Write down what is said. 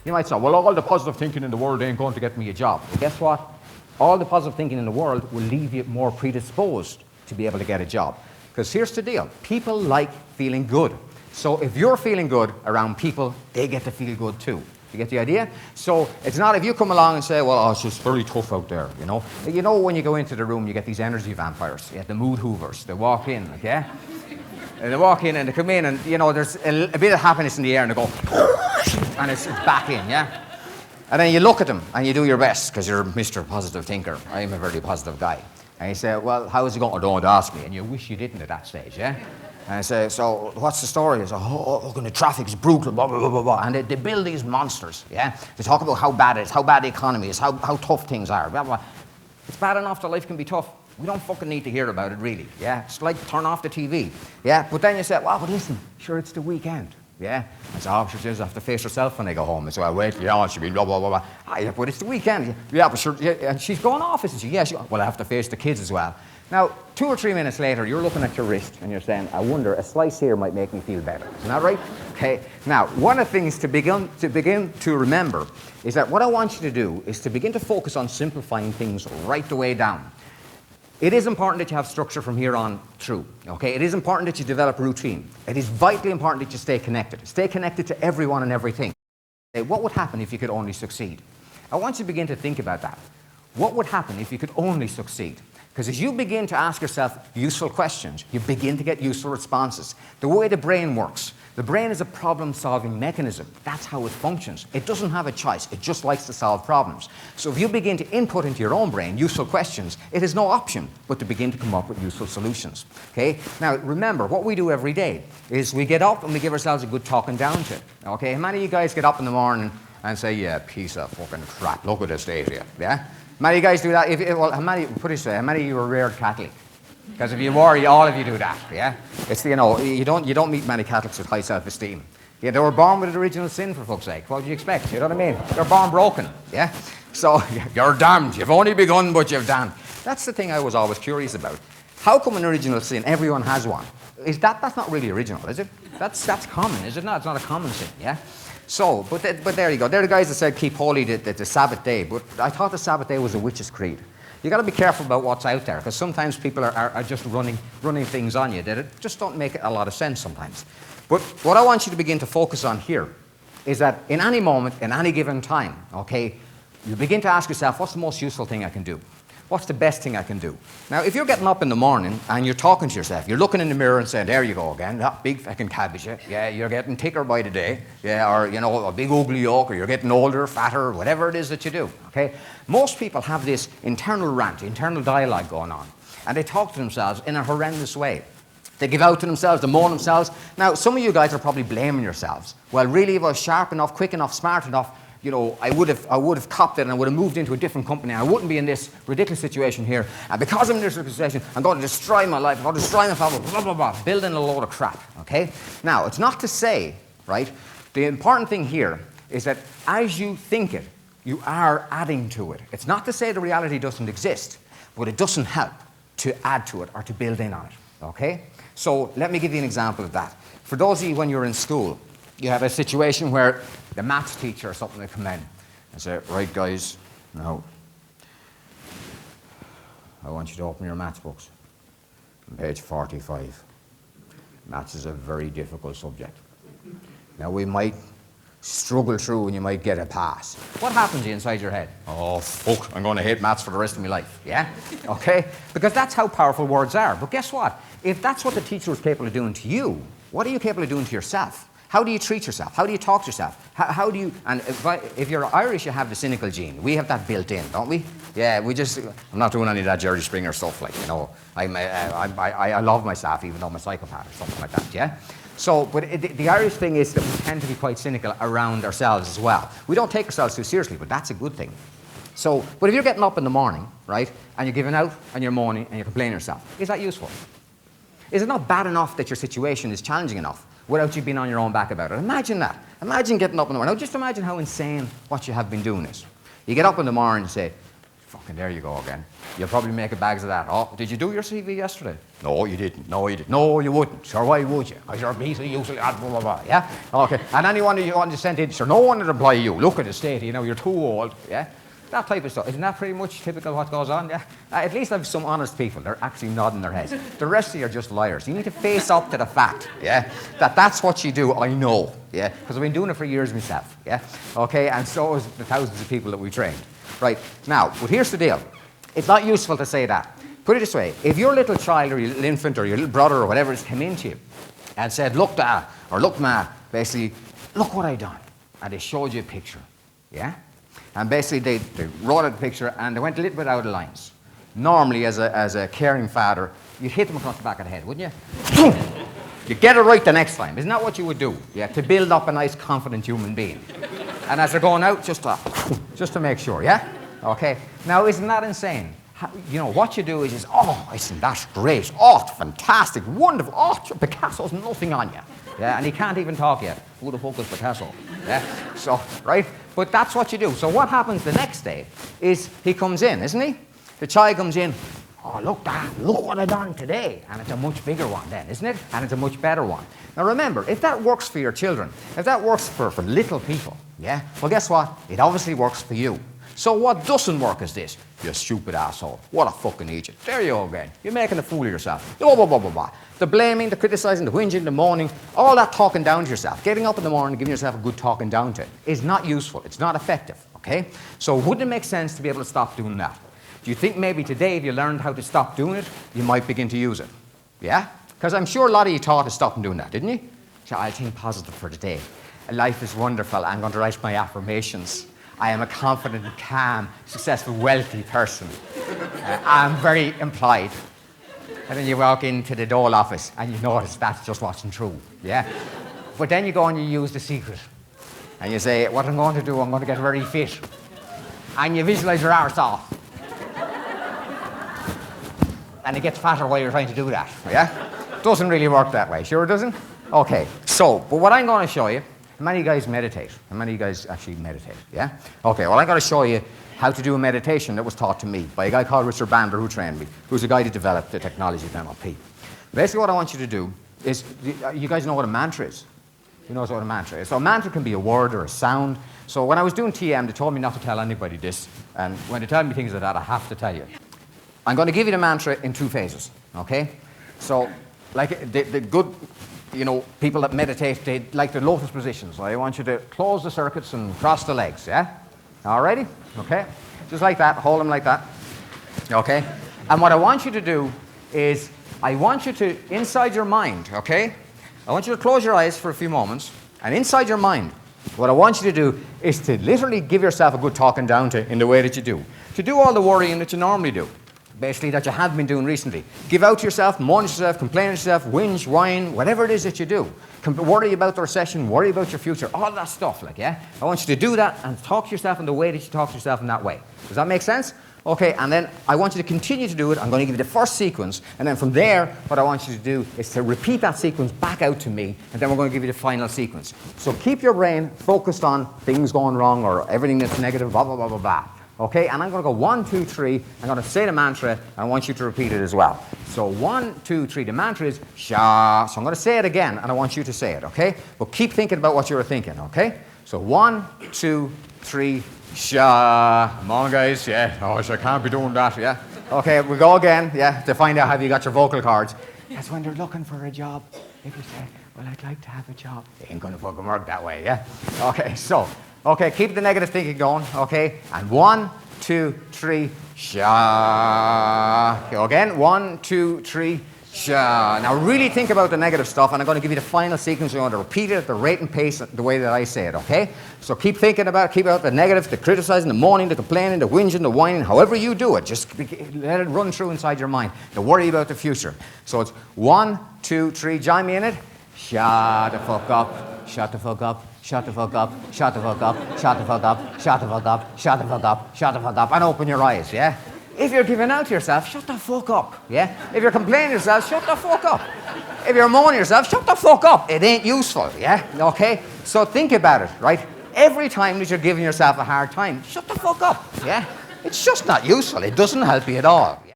You might say, well, all the positive thinking in the world ain't going to get me a job. But guess what? All the positive thinking in the world will leave you more predisposed to be able to get a job. Because here's the deal. People like feeling good. So if you're feeling good around people, they get to feel good too. You get the idea? So it's not if you come along and say, well, oh, it's just very tough out there, you know. You know when you go into the room, you get these energy vampires, you get the mood hoovers. They walk in, okay? And they walk in and they come in and, you know, there's a bit of happiness in the air and they go, and it's back in, yeah? And then you look at them and you do your best because you're Mr. Positive Thinker. I'm a very positive guy. And you say, well, how is it going? Or don't ask me. And you wish you didn't at that stage, yeah? And I say, so what's the story? I say, oh, look, the traffic's brutal, blah, blah, blah, blah, blah. And they build these monsters, yeah? They talk about how bad it is, how bad the economy is, how tough things are, blah, blah. It's bad enough that life can be tough. We don't fucking need to hear about it, really, yeah? It's like turn off the TV, yeah? But then you say, well, but listen, sure, it's the weekend, yeah? I say, oh, sure, I have to face herself when I go home. I say, well, wait, yeah, she'll be blah, blah, blah, blah. Ah, yeah, but it's the weekend. Yeah, but sure, yeah, and she's going off, isn't she? Yeah, well, I have to face the kids as well. Now, 2 or 3 minutes later, you're looking at your wrist and you're saying, I wonder, a slice here might make me feel better. Isn't that right? Okay. Now, one of the things to begin to remember is that what I want you to do is to begin to focus on simplifying things right the way down. It is important that you have structure from here on through. Okay. It is important that you develop routine. It is vitally important that you stay connected. Stay connected to everyone and everything. What would happen if you could only succeed? I want you to begin to think about that. What would happen if you could only succeed? Because as you begin to ask yourself useful questions, you begin to get useful responses. The way the brain works, the brain is a problem-solving mechanism. That's how it functions. It doesn't have a choice. It just likes to solve problems. So if you begin to input into your own brain useful questions, it has no option but to begin to come up with useful solutions. Okay? Now, remember, what we do every day is we get up and we give ourselves a good talking down to. Okay? How many of you guys get up in the morning and say, yeah, piece of fucking crap, look at the state here, yeah? How many of you guys do that? Well, how many of you are reared Catholic? Because if you were, all of you do that, yeah? It's, you know, you don't meet many Catholics with high self-esteem. Yeah, they were born with original sin, for fuck's sake. What do you expect? You know what I mean? They're born broken, yeah? So, you're damned. You've only begun, but you've damned. That's the thing I was always curious about. How come an original sin, everyone has one? That's not really original, is it? That's common, is it not? It's not a common sin, yeah? So, but there you go. They're the guys that said keep holy the Sabbath day. But I thought the Sabbath day was a witch's creed. You got to be careful about what's out there because sometimes people are just running things on you that just don't make a lot of sense sometimes. But what I want you to begin to focus on here is that in any moment, in any given time, okay, you begin to ask yourself, what's the most useful thing I can do? What's the best thing I can do? Now, if you're getting up in the morning and you're talking to yourself, you're looking in the mirror and saying, there you go again, that big fucking cabbage, yeah, you're getting thicker by the day, yeah, or, you know, a big ugly yolk, or you're getting older, fatter, whatever it is that you do, okay? Most people have this internal rant, internal dialogue going on, and they talk to themselves in a horrendous way. They give out to themselves, they moan themselves. Now, some of you guys are probably blaming yourselves. Well, really, if I was sharp enough, quick enough, smart enough, you know, I would have copped it and I would have moved into a different company and I wouldn't be in this ridiculous situation here. And because I'm in this ridiculous situation, I'm going to destroy my life, I'm going to destroy my family, blah, blah, blah, building a load of crap, okay? Now, it's not to say, right, the important thing here is that as you think it, you are adding to it. It's not to say the reality doesn't exist, but it doesn't help to add to it or to build in on it, okay? So let me give you an example of that. For those of you when you're in school, you have a situation where the maths teacher or something will come in and say, right guys, now, I want you to open your maths books. On page 45. Maths is a very difficult subject. Now we might struggle through and you might get a pass. What happens to you inside your head? Oh fuck, I'm going to hate maths for the rest of my life, yeah? Okay? Because that's how powerful words are. But guess what? If that's what the teacher was capable of doing to you, what are you capable of doing to yourself? How do you treat yourself? How do you talk to yourself? How do you, and if you're Irish, you have the cynical gene. We have that built in, don't we? Yeah, I'm not doing any of that Jerry Springer stuff, like, you know. I love myself, even though I'm a psychopath or something like that, yeah? So, but the Irish thing is that we tend to be quite cynical around ourselves as well. We don't take ourselves too seriously, but that's a good thing. So, but if you're getting up in the morning, right, and you're giving out, and you're moaning, and you're complaining yourself, is that useful? Is it not bad enough that your situation is challenging enough without you being on your own back about it? Imagine that. Imagine getting up in the morning. Now, just imagine how insane what you have been doing is. You get up in the morning and say, fucking there you go again. You'll probably make a bags of that. Oh, did you do your CV yesterday? No, you didn't. No, you didn't. No, you wouldn't. Sure, why would you? Because you're a piece of useless, blah, blah, blah, yeah? Okay, and anyone you want to send in, sure, no one would apply you. Look at the state, you know, you're too old, yeah? That type of stuff. Isn't that pretty much typical what goes on, yeah? At least I have some honest people. They're actually nodding their heads. The rest of you are just liars. You need to face up to the fact, yeah? That's what you do, I know, yeah? Because I've been doing it for years myself, yeah? Okay, and so has the thousands of people that we trained. Right, now, but here's the deal. It's not useful to say that. Put it this way. If your little child or your little infant or your little brother or whatever has come into you and said, look, Dad, or look, Ma, basically, look what I done. And they showed you a picture, yeah? And basically, they wrote out the picture and they went a little bit out of lines. Normally, as a caring father, you'd hit them across the back of the head, wouldn't you? You get it right the next time. Isn't that what you would do? Yeah, to build up a nice, confident human being. And as they're going out, just to make sure, yeah? Okay. Now, isn't that insane? You know, what you do is just, oh, isn't that great? Oh, fantastic, wonderful. Oh, Picasso's nothing on you. Yeah, and he can't even talk yet. Who the fuck is Picasso? Yeah, so, right? But that's what you do. So what happens the next day is he comes in, isn't he? The child comes in, oh, look, Dad, look what I done today. And it's a much bigger one then, isn't it? And it's a much better one. Now remember, if that works for your children, if that works for little people, yeah, well, guess what? It obviously works for you. So what doesn't work is this. You stupid asshole. What a fucking idiot. There you go again. You're making a fool of yourself. Blah, blah, blah, blah, blah. The blaming, the criticizing, the whinging, the moaning, all that talking down to yourself, getting up in the morning and giving yourself a good talking down to is not useful. It's not effective, okay? So wouldn't it make sense to be able to stop doing that? Do you think maybe today, if you learned how to stop doing it, you might begin to use it? Yeah? Because I'm sure a lot of you taught to stop doing that, didn't you? So I'll think positive for today. Life is wonderful. I'm going to write my affirmations. I am a confident, calm, successful, wealthy person. I'm very implied. And then you walk into the Dole office and you notice that's just wasn't true, yeah? But then you go and you use the secret. And you say, what I'm going to do, I'm going to get very fit. And you visualize your arse off. And it gets fatter while you're trying to do that, yeah? Doesn't really work that way, sure it doesn't? Okay, so, but what I'm going to show you, how many of you guys meditate? How many of you guys actually meditate, yeah? Okay, well I'm going to show you how to do a meditation that was taught to me by a guy called Richard Bandler who trained me, who's a guy who developed the technology of NLP. Basically what I want you to do is, you guys know what a mantra is? Who knows what a mantra is? So a mantra can be a word or a sound. So when I was doing TM, they told me not to tell anybody this, and when they tell me things like that, I have to tell you. I'm going to give you the mantra in 2 phases, okay? So, like the good, you know, people that meditate, they like the lotus positions. So I want you to close the circuits and cross the legs, yeah? Alrighty? Okay? Just like that, hold them like that. Okay? And what I want you to do is, I want you to, inside your mind, okay? I want you to close your eyes for a few moments, and inside your mind, what I want you to do is to literally give yourself a good talking down to in the way that you do. To do all the worrying that you normally do. Basically, that you have been doing recently. Give out to yourself, moan to yourself, complain to yourself, whinge, whine, whatever it is that you do. Worry about the recession, worry about your future, all that stuff, like, yeah? I want you to do that and talk to yourself in the way that you talk to yourself in that way. Does that make sense? Okay, and then I want you to continue to do it. I'm going to give you the first sequence, and then from there, what I want you to do is to repeat that sequence back out to me, and then we're going to give you the final sequence. So keep your brain focused on things going wrong or everything that's negative, blah, blah, blah, blah, blah. Okay, and I'm going to go 1, 2, 3. I'm going to say the mantra, and I want you to repeat it as well. So 1, 2, 3. The mantra is Sha. So I'm going to say it again, and I want you to say it, okay? But keep thinking about what you were thinking, okay? So 1, 2, 3, Sha. Come on, guys, yeah. Oh, I can't be doing that, yeah. Okay, we go again, yeah, to find out have you got your vocal cords. That's when they're looking for a job. If you say, well, I'd like to have a job. It ain't going to fucking work that way, yeah? Okay, so. Okay, keep the negative thinking going, okay? And 1, 2, 3, Sha. Okay, again, 1, 2, 3, Sha. Now really think about the negative stuff, and I'm going to give you the final sequence. You're going to repeat it at the rate and pace the way that I say it, okay? So keep thinking about it, keep out the negative, the criticizing, the moaning, the complaining, the whinging, the whining, however you do it. Just let it run through inside your mind. Don't worry about the future. So it's 1, 2, 3, join me in it. Shut the fuck up, shut the fuck up. Shut the fuck up, shut the fuck up, shut the fuck up, shut the fuck up, shut the fuck up, shut the fuck up, and open your eyes, yeah? If you're giving out to yourself, shut the fuck up, yeah? If you're complaining to yourself, shut the fuck up. If you're moaning yourself, shut the fuck up. It ain't useful, yeah? Okay? So think about it, right? Every time that you're giving yourself a hard time, shut the fuck up, yeah? It's just not useful. It doesn't help you at all.